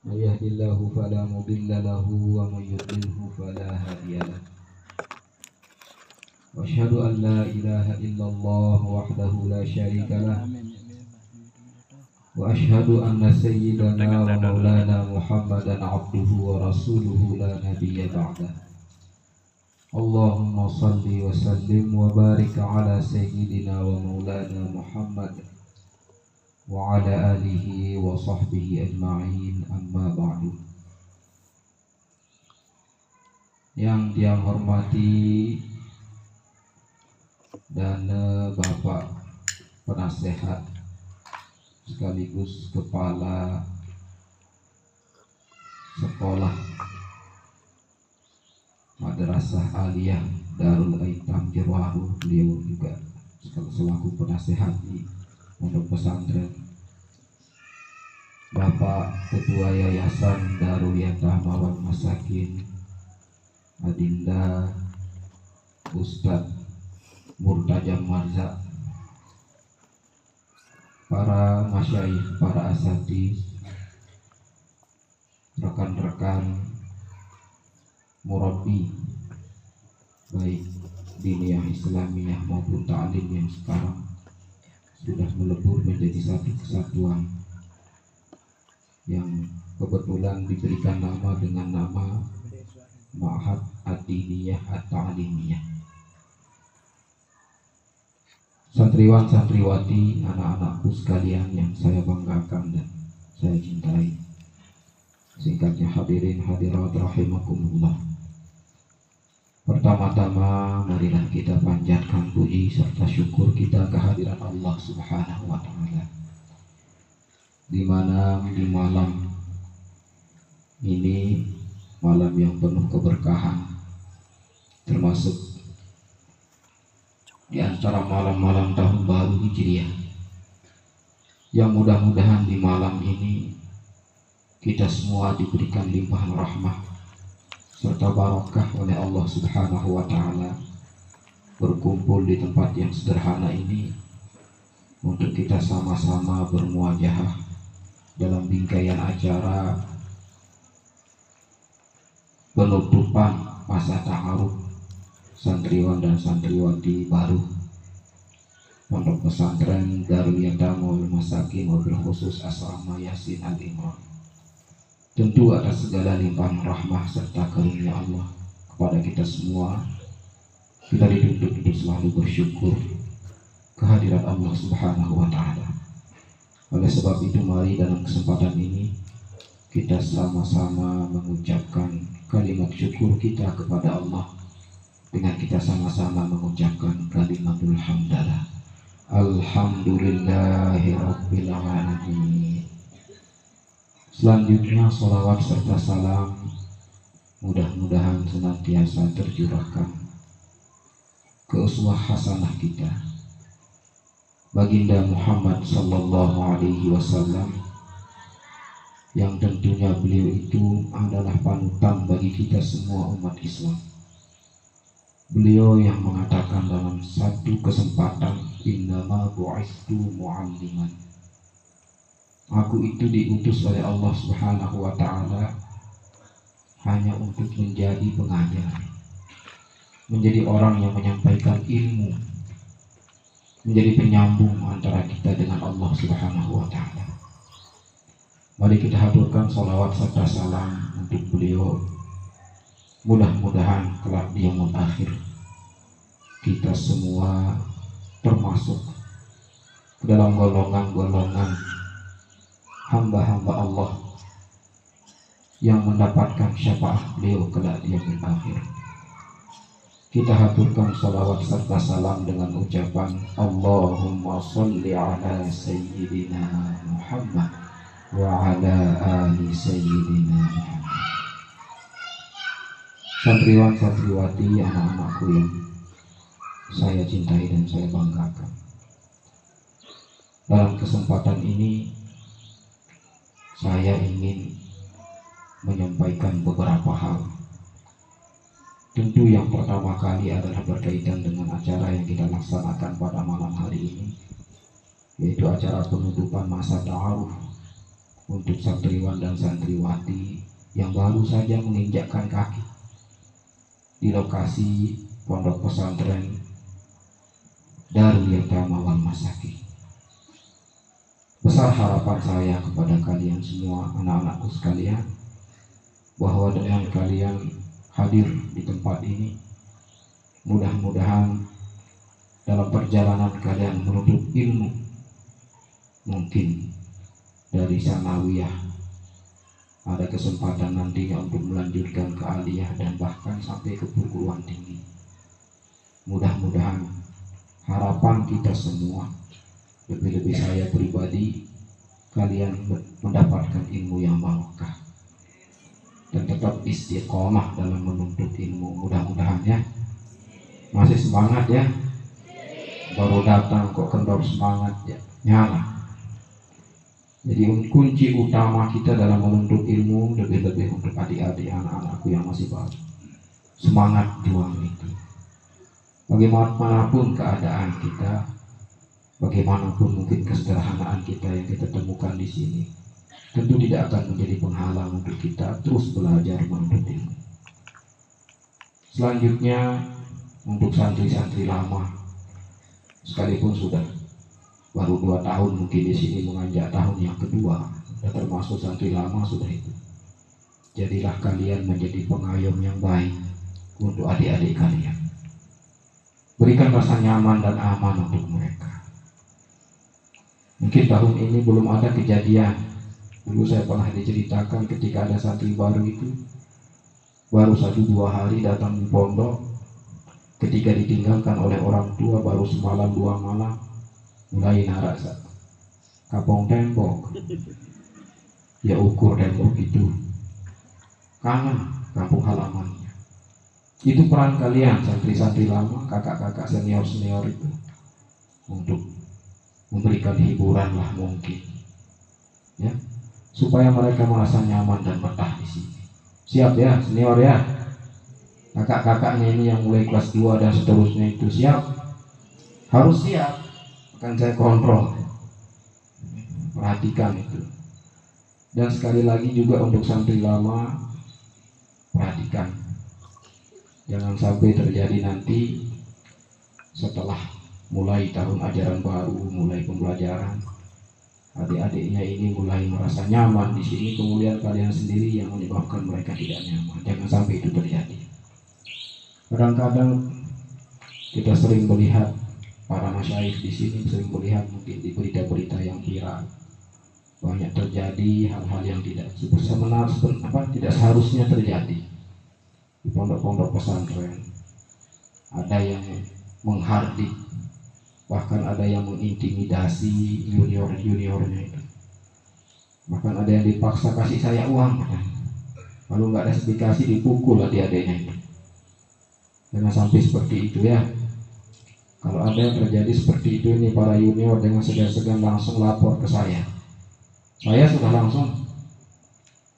من يهد الله فلا مضل له ومن يضلله فلا هادي له وأشهد أن لا إله إلا الله وحده لا شريك له وأشهد أن سيدنا ومولانا محمدا عبده ورسوله لا نبي بعده اللهم صل وسلم وبارك على سيدنا ومولانا محمد وعلى آله وصحبه أجمعين أما بعد. Yang dia hormati dan Bapak penasehat sekaligus kepala sekolah Madrasah Aliyah Darul Aitam Jewaru, beliau juga selaku penasehat di pondok pesantren, Bapak Ketua Yayasan Darul Yatama wal Masakin Adinda Ustadz Murtajam Marza, para masyayikh, para asatidz, rekan-rekan murabbi baik diniyah Islamiyah maupun ta'lim yang sekarang sudah melebur menjadi satu kesatuan yang kebetulan diberikan nama dengan nama Ma'had Ad-Diniyah At-Ta'limiyah. Santriwan-santriwati, anak-anakku sekalian yang saya banggakan dan saya cintai, singkatnya hadirin hadirat rahimakumullah. Pertama-tama marilah kita panjatkan puji serta syukur kita kehadiran Allah Subhanahu wa taala, di mana di malam ini, malam yang penuh keberkahan, termasuk di antara malam-malam tahun baru Hijriah, yang mudah-mudahan di malam ini kita semua diberikan limpahan rahmah serta barakah oleh Allah Subhanahu wa taala, berkumpul di tempat yang sederhana ini untuk kita sama-sama bermuajahah dalam bingkaian acara penutupan masa ta'aruf santriwan dan santriwati baru pondok pesantren Darul Yatama wal Masakin, wabil khusus asrama Yasin Al-Imran. Tentu atas segala limpahan rahmah serta karunia Allah kepada kita semua, kita dituntut untuk selalu bersyukur kehadiran Allah Subhanahu wa taala. Oleh sebab itu, mari dalam kesempatan ini kita sama-sama mengucapkan kalimat syukur kita kepada Allah dengan kita sama-sama mengucapkan kalimatul hamdalah. Alhamdulillahi rabbil alamin. Selanjutnya salawat serta salam mudah-mudahan senantiasa tercurahkan ke uswah hasanah kita, Baginda Muhammad sallallahu alaihi wasallam, yang tentunya beliau itu adalah panutan bagi kita semua umat Islam. Beliau yang mengatakan dalam satu kesempatan, innama bu'istu mu'alliman, aku itu diutus oleh Allah Subhanahu wa taala hanya untuk menjadi pengajar, menjadi orang yang menyampaikan ilmu, menjadi penyambung antara kita dengan Allah Subhanahu wa taala. Mari kita haturkan salawat serta salam untuk beliau. Mudah-mudahan kelak di yaumul akhir kita semua termasuk ke dalam golongan-golongan hamba-hamba Allah yang mendapatkan syafaat beliau kelak di yaumul akhir. Kita haturkan salawat serta salam dengan ucapan Allahumma sholli ala sayyidina Muhammad wa ala ali sayyidina Muhammad. Santriwan-santriwati, anak-anakku yang saya cintai dan saya banggakan, dalam kesempatan ini saya ingin menyampaikan beberapa hal. Tentu yang pertama kali adalah berkaitan dengan acara yang kita laksanakan pada malam hari ini, yaitu acara penutupan masa ta'aruf untuk santriwan dan santriwati yang baru saja menginjakkan kaki di lokasi pondok pesantren Darul Yatama wal Masakin. Besar harapan saya kepada kalian semua, anak-anakku sekalian, bahwa dengan kalian hadir di tempat ini, mudah-mudahan dalam perjalanan kalian menuntut ilmu, mungkin dari sanawiyah ada kesempatan nantinya untuk melanjutkan ke aliyah dan bahkan sampai ke perguruan tinggi. Mudah-mudahan harapan kita semua, lebih-lebih saya pribadi, kalian mendapatkan ilmu yang barokah dan tetap istiqomah dalam menuntut ilmu. Mudah-mudahan ya. Masih semangat ya? Baru datang kok kendor semangat ya? Nyala. Jadi kunci utama kita dalam menuntut ilmu, lebih-lebih untuk adik-adik anak-anakku yang masih baru, semangat juang itu. Bagaimanapun keadaan kita, bagaimanapun mungkin kesederhanaan kita yang kita temukan di sini, tentu tidak akan menjadi penghalang untuk kita terus belajar menuntut ilmu. Selanjutnya untuk santri-santri lama, sekalipun sudah baru 2 tahun mungkin di sini menganjak tahun yang kedua, sudah termasuk santri lama sudah itu. Jadilah kalian menjadi pengayom yang baik untuk adik-adik kalian. Berikan rasa nyaman dan aman untuk mereka. Mungkin tahun ini belum ada kejadian. Dulu saya pernah diceritakan ketika ada santri baru itu, baru 1-2 hari datang di pondok, ketika ditinggalkan oleh orang tua baru semalam 2 malam, mulai narak kapong tembok. Ya ukur tembok itu, kangen kampung halamannya. Itu peran kalian santri-santri lama, kakak-kakak senior-senior itu, untuk memberikan hiburan lah mungkin ya, supaya mereka merasa nyaman dan betah di sini. Siap ya senior ya? Kakak-kakaknya ini yang mulai kelas 2 dan seterusnya itu siap? Harus siap, akan saya kontrol. Perhatikan itu. Dan sekali lagi juga untuk santri lama, perhatikan, jangan sampai terjadi nanti setelah mulai tahun ajaran baru, mulai pembelajaran, adik-adiknya ini mulai merasa nyaman di sini, kemudian kalian sendiri yang menyebabkan mereka tidak nyaman. Jangan sampai itu terjadi. Kadang-kadang kita sering melihat para masyayikh di sini, sering melihat mungkin di berita-berita yang viral, banyak terjadi hal-hal yang tidak tidak seharusnya terjadi di pondok-pondok pesantren. Ada yang menghardik, bahkan ada yang mengintimidasi junior-juniornya itu. Bahkan ada yang dipaksa kasih saya uang, lalu nggak ada dikasih dipukul adik-adiknya itu. Jangan sampai seperti itu ya. Kalau ada yang terjadi seperti itu, ini para junior dengan segan-segan langsung lapor ke saya. Saya sudah langsung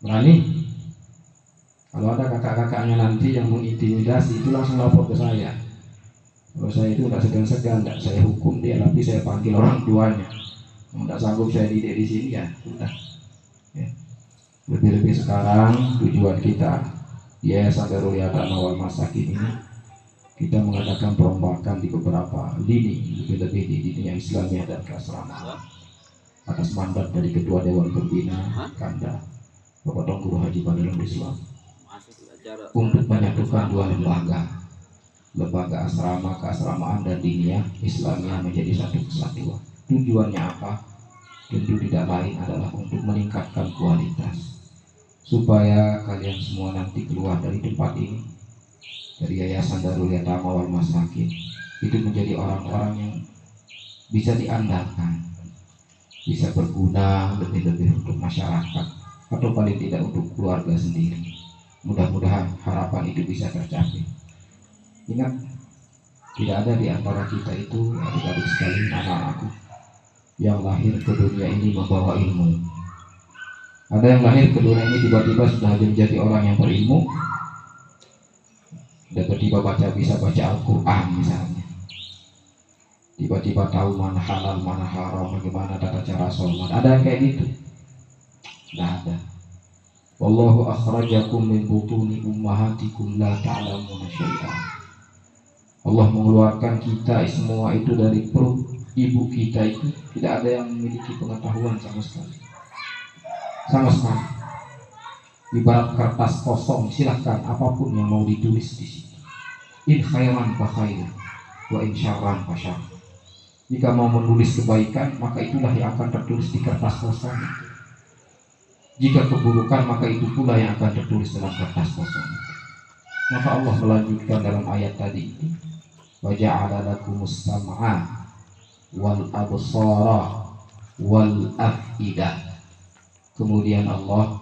berani. Kalau ada kakak-kakaknya nanti yang mengintimidasi, itu langsung lapor ke saya. Kalau saya itu tidak segan-segan, tidak saya hukum dia, tapi saya panggil orang tuanya. Tidak sanggup saya didik di sini ya, sudah. Ya. Lebih-lebih sekarang tujuan kita di Yayasan Darul Yatama wal Masakin ini, kita mengadakan perombakan di beberapa lini, lebih-lebih di dunia Islamiyah dan keasramaan, atas mandat dari Ketua Dewan Pembina Kanda, Bapak Tuan Guru Haji Badrul Islam, untuk menyatukan 2 lembaga asrama, keasramaan dan diniyah Islamiyah menjadi satu kesatuan. Tujuannya apa? Tentu tidak lain adalah untuk meningkatkan kualitas, supaya kalian semua nanti keluar dari tempat ini, dari Yayasan Darul Yatama wal Masakin, itu menjadi orang-orang yang bisa diandalkan, bisa berguna lebih-lebih untuk masyarakat, atau paling tidak untuk keluarga sendiri. Mudah-mudahan harapan itu bisa tercapai. Ingat, tidak ada di antara kita itu, adik-adik sekalian, anak-anakku, yang lahir ke dunia ini membawa ilmu. Ada yang lahir ke dunia ini tiba-tiba sudah menjadi orang yang berilmu, tiba-tiba bisa baca Al-Quran misalnya, tiba-tiba tahu mana halal, mana haram, bagaimana tata cara sholat. Ada yang kayak gitu. Tidak ada. Wallahu akhrajakum min butuni ummahatikum la ta'lamuna syai'an. Allah mengeluarkan kita semua itu dari perut ibu kita itu, tidak ada yang memiliki pengetahuan sama sekali. Sama sekali. Ibarat kertas kosong, silahkan apapun yang mau ditulis di situ. In khairan fa khair, wa in syarran fa syarr. Jika mau menulis kebaikan, maka itulah yang akan tertulis di kertas kosong itu. Jika keburukan, maka itu pula yang akan tertulis dalam kertas kosong. Maka Allah melanjutkan dalam ayat tadi itu, wa ja'ala lakumus sam'a wal absara wal af'idah. Kemudian Allah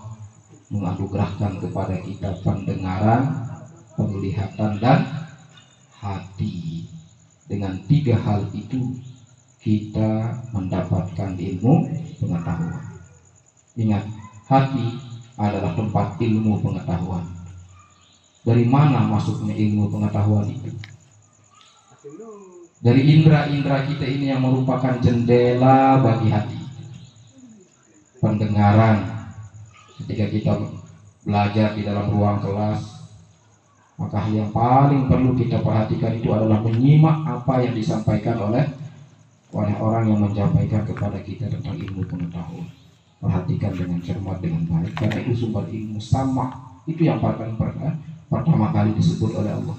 menganugerahkan kepada kita pendengaran, penglihatan, dan hati. Dengan 3 hal itu kita mendapatkan ilmu pengetahuan. Ingat, hati adalah tempat ilmu pengetahuan. Dari mana masuknya ilmu pengetahuan itu? Dari indera-indera kita ini yang merupakan jendela bagi hati. Pendengaran, ketika kita belajar di dalam ruang kelas, maka hal yang paling perlu kita perhatikan itu adalah menyimak apa yang disampaikan oleh orang yang menyampaikan kepada kita tentang ilmu pengetahuan. Perhatikan dengan cermat, dengan baik, karena itu sumber ilmu sama. Itu yang pertama kali disebut oleh Allah.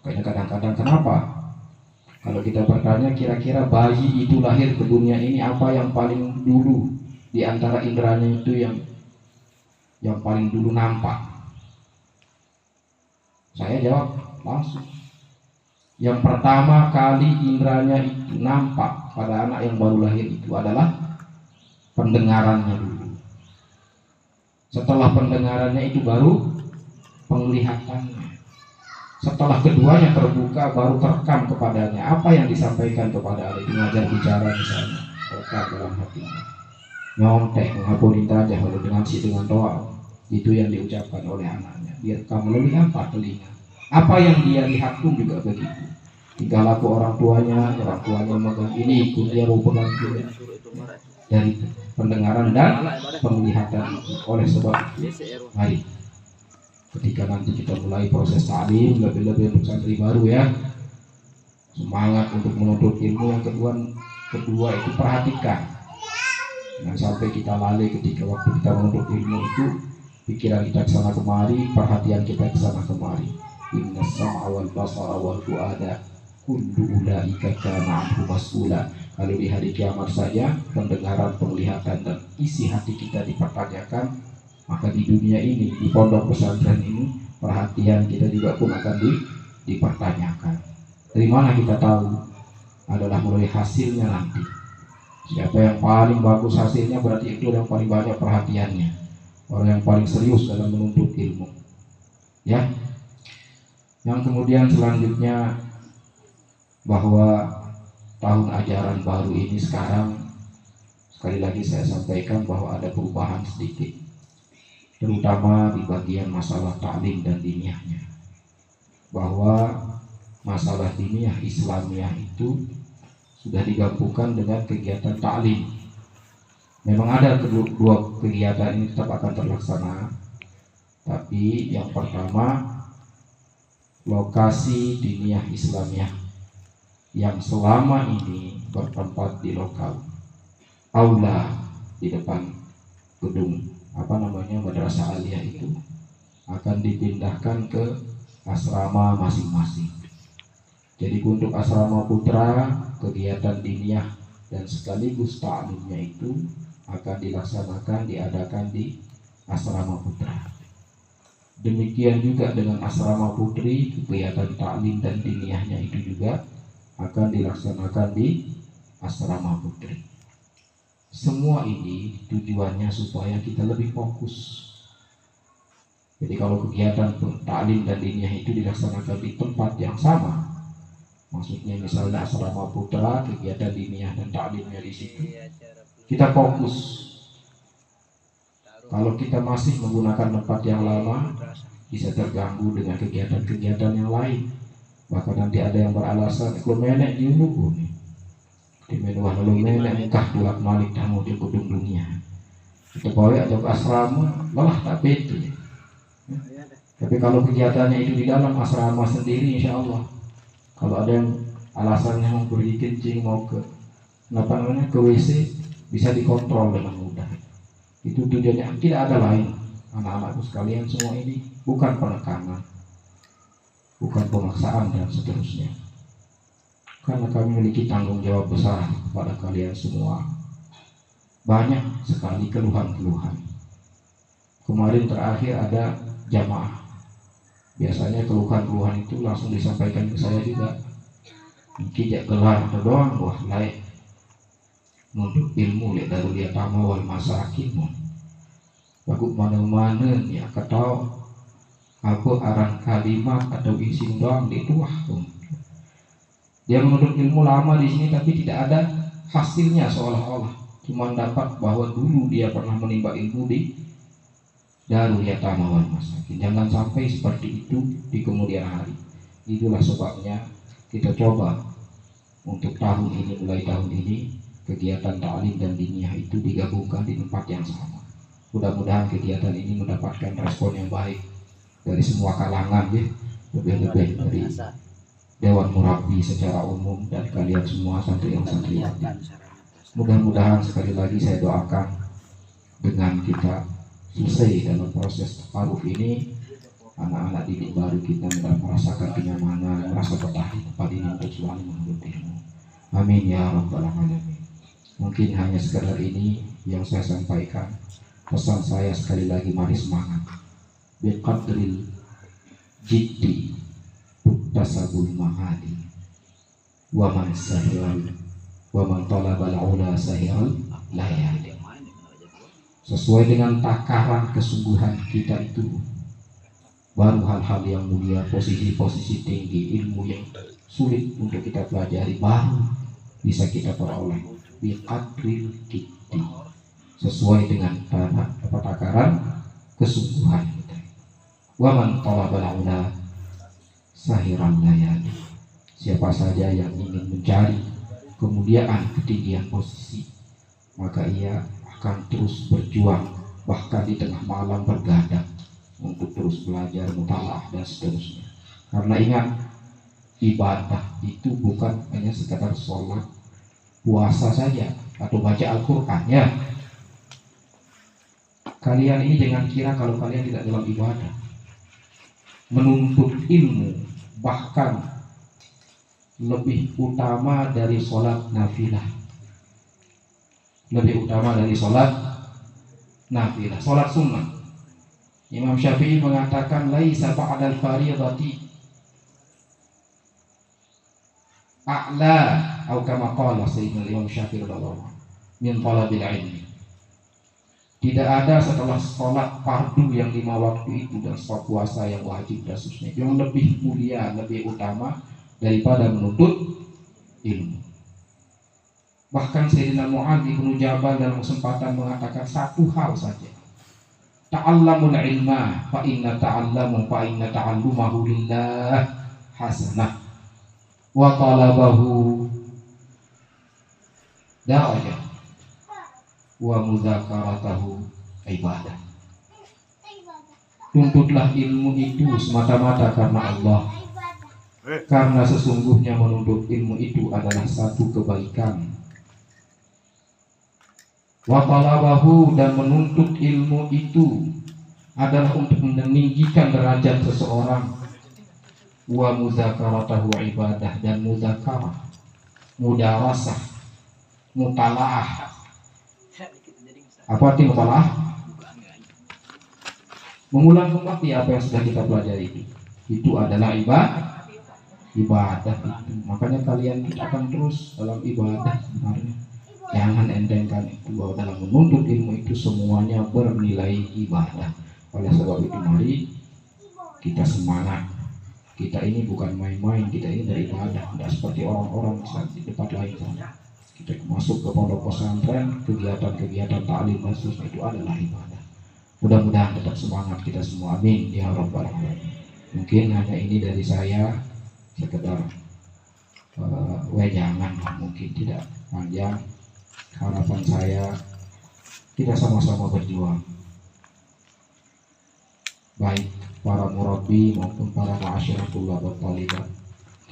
Karena kadang-kadang kenapa? Kalau kita bertanya, kira-kira bayi itu lahir ke dunia ini, apa yang paling dulu di antara inderanya itu yang paling dulu nampak? Saya jawab langsung. Yang pertama kali inderanya itu nampak pada anak yang baru lahir itu adalah pendengarannya dulu. Setelah pendengarannya itu baru penglihatannya. Setelah keduanya terbuka, baru terekam kepadanya apa yang disampaikan kepada anak itu. Ngajar bicara misalnya, terekam dalam hatinya. Nyontek, mengapurin tajah, lalu dengan doa, itu yang diucapkan oleh anaknya. Direkam melalui apa? Telinga. Apa yang dia lihat pun juga begitu. Tingkah laku orang tuanya megang ini, ikut dia mau pegang juga. Dari pendengaran dan penglihatan itu. Oleh sebab itu, mari ketika nanti kita mulai proses ta'lim, lebih-lebih untuk santri baru ya, semangat untuk menuntut ilmu. Yang kedua itu perhatikan, jangan sampai kita lalai ketika waktu kita menuntut ilmu itu, pikiran kita kesana kemari, perhatian kita kesana kemari. Inna sam'a wal basara wal fu'ada kullu ulaika kana anhu mas'ula. Kalau di hari kiamat saja pendengaran, penglihatan, dan isi hati kita dipertanyakan, maka di dunia ini, di pondok pesantren ini, perhatian kita juga pun akan dipertanyakan. Dari mana kita tahu? Adalah melalui hasilnya nanti. Siapa yang paling bagus hasilnya, berarti itu yang paling banyak perhatiannya, orang yang paling serius dalam menuntut ilmu. Ya. Yang kemudian selanjutnya, bahwa tahun ajaran baru ini sekarang, sekali lagi saya sampaikan bahwa ada perubahan sedikit, terutama di bagian masalah ta'lim dan diniyahnya. Bahwa masalah diniyah Islamiyah itu sudah digabungkan dengan kegiatan ta'lim. Memang ada kedua kegiatan ini tetap akan terlaksana, tapi yang pertama, lokasi diniyah Islamiyah yang selama ini bertempat di lokal aula di depan gedung madrasah aliyah itu akan dipindahkan ke asrama masing-masing. Jadi untuk asrama putra, kegiatan diniyah dan sekaligus ta'limnya itu akan diadakan di asrama putra. Demikian juga dengan asrama putri, kegiatan ta'lim dan diniyahnya itu juga akan dilaksanakan di asrama putri. Semua ini tujuannya supaya kita lebih fokus. Jadi kalau kegiatan ta'lim dan diniyah itu dilaksanakan di tempat yang sama, maksudnya misalnya asrama putra, kegiatan diniyah dan ta'limnya di situ, kita fokus. Kalau kita masih menggunakan tempat yang lama, bisa terganggu dengan kegiatan-kegiatan yang lain. Bahkan nanti ada yang beralasan, kalau menek di nih, di menuah lalu menek mukah tulak malik tamu di gedung dunia. kita bawa atau ke asrama malah tak betul. Tapi kalau kegiatannya itu di dalam asrama sendiri, insya Allah kalau ada yang alasannya mau pergi kencing, mau ke ke WC, bisa dikontrol dengan mudah. Itu tujuannya, tidak ada lain. Anak-anakku sekalian, semua ini bukan penekanan, bukan pemaksaan dan seterusnya. Karena kami memiliki tanggung jawab besar pada kalian semua. Banyak sekali keluhan-keluhan. Kemarin terakhir ada jamaah. Biasanya keluhan-keluhan itu langsung disampaikan ke saya juga. Kijak gelar doang, wah layak nuntut ilmu lihat dari dia tamu wal masakin mon. Bagus mana-mana ya ketau apa arang kalimat atau isi doang di itu wah. Dia menuntut ilmu lama di sini tapi tidak ada hasilnya, seolah-olah cuma dapat bahwa dulu dia pernah menimba ilmu di Darul Yatama wal Masakin. Jangan sampai seperti itu di kemudian hari. Itulah sebabnya kita coba untuk tahun ini, mulai tahun ini, kegiatan ta'lim dan diniyah itu digabungkan di tempat yang sama. Mudah-mudahan kegiatan ini mendapatkan respon yang baik dari semua kalangan, ya, lebih-lebih dari Dewan Murabbi secara umum dan kalian semua santriwan-santriwati. Mudah-mudahan sekali lagi saya doakan dengan kita selesai dalam proses taaruf ini, anak-anak didik baru kita merasakan kenyamanan, merasa betah di tempat ini untuk selalu menuntut ilmu. Amin ya rabbal alamin. Mungkin hanya sekedar ini yang saya sampaikan. Pesan saya sekali lagi, mari semangat. Biqadril jiddi tasabul mahadi wa man sahiral wa man talabal ula sahiral layali. Sesuai dengan takaran kesungguhan kita itu, baru hal-hal yang mulia, posisi-posisi tinggi, ilmu yang sulit untuk kita pelajari baru bisa kita peroleh. Biqadril jiddi, sesuai dengan takaran kesungguhan kita. Wa man talabal ula sahiran layali, siapa saja yang ingin mencari kemuliaan, ketinggian posisi, maka ia akan terus berjuang, bahkan di tengah malam bergadang untuk terus belajar, mutalaah dan seterusnya. Karena ingat, ibadah itu bukan hanya sekadar sholat, puasa saja atau baca Al-Quran, ya. Kalian ini jangan kira kalau kalian tidak dalam ibadah. Menuntut ilmu bahkan lebih utama dari sholat nafilah, lebih utama dari sholat nafilah, sholat sunnah. Imam Syafi'i mengatakan laisa ba'dal faridati a'la, atau kama qala sayyidina Imam Syafi'i radhiyallahu anhu, min talabil ilmi. Tidak ada setelah sholat fardu yang 5 waktu itu dan sholat puasa yang wajib dan seterusnya yang lebih mulia, lebih utama daripada menuntut ilmu. Bahkan Sayyidina Mu'adz bin Jabal dalam kesempatan mengatakan satu hal saja, ta'allamul ilma fa inna ta'allumahu lillah hasanah wa talabahu darajah wa mudzakaratahu ibadah. Tuntutlah ilmu itu semata-mata karena Allah, karena sesungguhnya menuntut ilmu itu adalah satu kebaikan. Wa talabahu, dan menuntut ilmu itu adalah untuk meninggikan derajat seseorang. Wa mudzakaratahu ibadah, dan mudzakarah, mudarasah, mutalaah. Apa arti mutalaah? Mengulang kembali apa yang sudah kita pelajari itu adalah ibadah itu. Makanya kalian akan terus dalam ibadah sebenarnya. Jangan entengkan itu, bahwa dalam menuntut ilmu itu semuanya bernilai ibadah. Oleh sebab itu mari kita semangat. Kita ini bukan main-main, kita ini dari ibadah, tidak seperti orang-orang di tempat lain saja. Kita masuk ke pondok pesantren, kegiatan-kegiatan ta'lim dan seterusnya itu adalah ibadah. Mudah-mudahan tetap semangat kita semua, amin ya rabbal alamin. Mungkin hanya ini dari saya, sekedar wejangan, mungkin tidak panjang. Harapan saya kita sama-sama berjuang, baik para murabi maupun para ma'asyaratul dan talibat.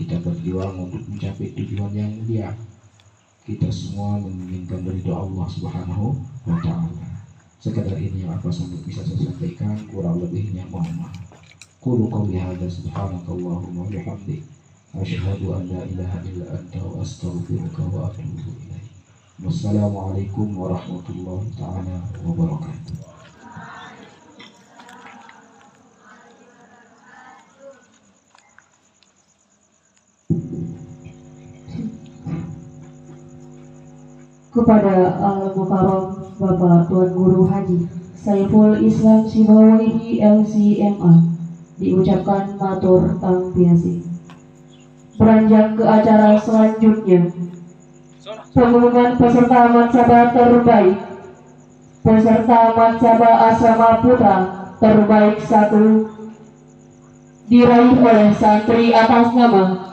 Kita berjuang untuk mencapai tujuan yang mulia. Kita semua menginginkan ridho Allah Subhanahu wa Ta'ala. Sekadar ini yang apa bisa saya sampaikan, kurang lebihnya mohon maaf. Qulu qawli hadza subhanakallahumma wa bihamdik asyhadu an la ilaha illa anta wa astaghfiruka wa atubu ilaik. Wassalamualaikum warahmatullahi taala wabarakatuh. Kepada Al-Mukarram Bapak Tuan Guru Haji Saiful Islam Sibawahi LCMA diucapkan matur tampiasi. Beranjak ke acara selanjutnya, pengumuman peserta mansaba terbaik. Peserta mansaba Asrama Putra terbaik 1 diraih oleh santri atas nama